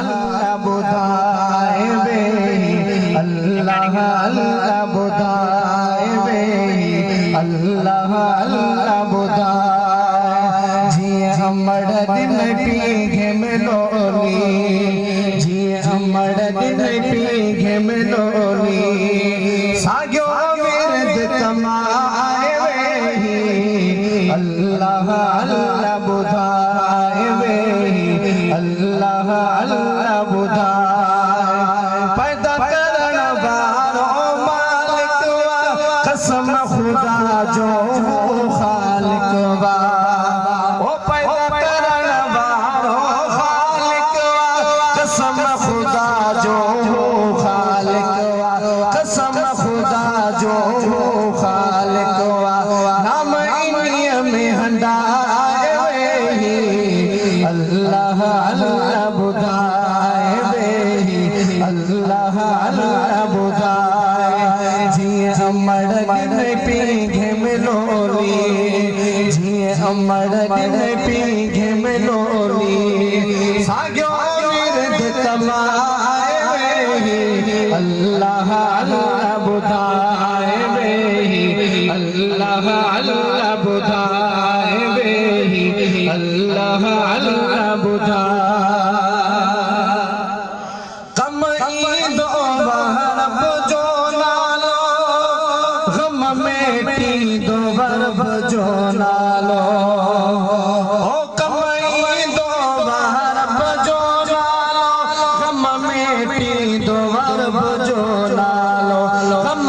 अल्लाह बुधाए वे, अल्लाह अल्लाह बुधाए वे, अल्लाह अल्लाह बुधाए। जिए अमड़ दिन पीघे में लोली, जिए अमड़ दिन पीघे में लोली, साग्यो विरद तमाए वे, अल्लाह अल्लाह बुधाए वे, अल्लाह अल्लाह बुधाए। पैदा करन वालो मालिक वा, कसम खुदा जो हो खालिक वा। ओ पैदा करन वालो खालिक वा, कसम खुदा जो हो खालिक वा, कसम खुदा जो हो खालिक वा। नाम इन्हीं में हंडाए वे, अल्लाह अल्लाह बुधाए वे, अल्लाह अल्लाह बुधाए। जिए अमड़ दिन पीघे में लोली, जिए अमड़ दिन पीघे में लोली, साग्यो विरद तमाए वे, अल्लाह अल्लाह बुधाए वे, अल्लाह अल्लाह बुधाए वे, अल्लाह अल्लाह बुधाए। कम ईद वरब जो नालो, गम मेटी दो वरब जो नालो। ओ कम ईद वरब जो नालो, गम मेटी दो वरब जो नालो, गम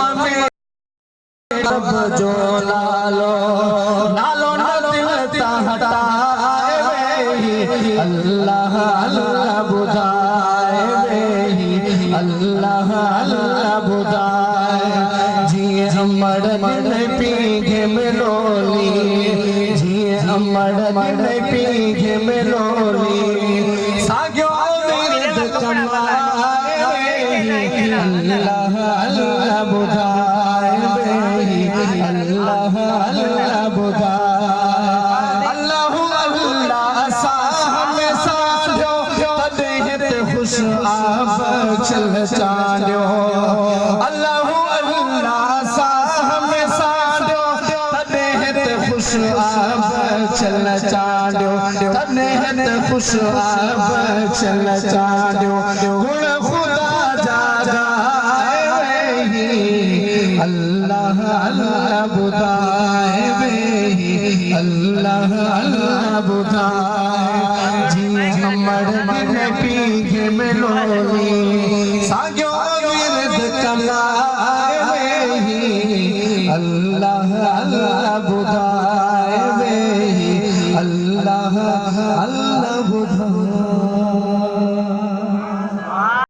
रब जो नालो, नालो न दिल हटाए वे, अल्लाह अल्लाह बुधाए वे, अल्लाह अल्लाह बुधाए। जिए अमड़ दिन पीघे में लोली, जिए अमड़ दिन पीघे में लोली, साग्यो विरद तमाए वे, अल्लाह अल्लाह बुधाए वे, अल्लाह अल्लाह बुधाए। अल्लाह अल्लाह साह में साजो, तदेहत खुश आप चल चांड्यो। अल्लाह अल्लाह साह में साजो, तदेहत खुश आप चल चांड्यो, तदेहत खुश आप चल चांड्यो। गुण खुदा जागाए वे, अल्लाह अल्लाह बुधाए वे, अल्लाह अल्लाह बुधाए। जिए अमड़ दिन पीघे में लोली, साग्यो विरद तमाए वे, अल्लाह अल्लाह बुधाए वे, अल्लाह अल्लाह बुधाए।